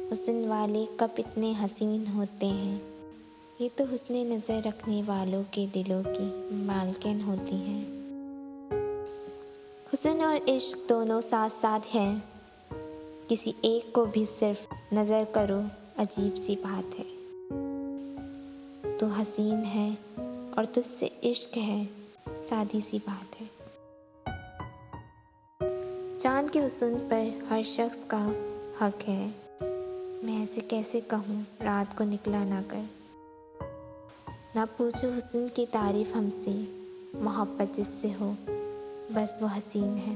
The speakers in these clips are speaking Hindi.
हुस्न वाले कब इतने हसीन होते हैं। ये तो हुस्न नज़र रखने वालों के दिलों की मालकिन होती हैं। हुस्न और इश्क दोनों साथ साथ हैं, किसी एक को भी सिर्फ नज़र करो अजीब सी बात है। तू हसीन है और तुझसे इश्क है, सादी सी बात है। चाँद के हुस्न पर हर शख्स का हक है, मैं ऐसे कैसे कहूँ रात को निकला ना कर। ना पूछो हुस्न की तारीफ़ हमसे, मोहब्बत जिससे हो बस वो हसीन है।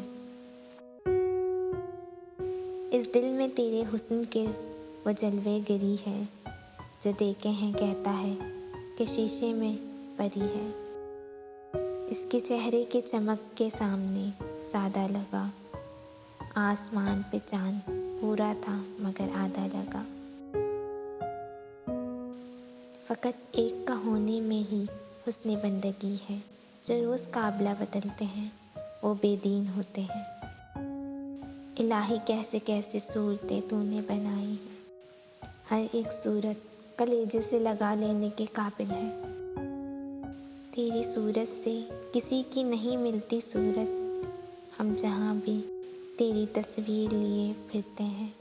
इस दिल में तेरे हुस्न के वो जलवे गिरी है, जो देखे हैं कहता है कि शीशे में परी है। इसके चेहरे के चमक के सामने सादा लगा, आसमान पे चाँद पूरा था मगर आधा लगा। फ़कत एक का होने में ही हुस्न बंदगी है, जो रोज़ काबला बदलते हैं वो बेदीन होते हैं। इलाही कैसे कैसे सूरतें तूने बनाई हैं, हर एक सूरत कलेजे से लगा लेने के काबिल है। तेरी सूरत से किसी की नहीं मिलती सूरत, हम जहाँ भी तेरी तस्वीर लिए फिरते हैं।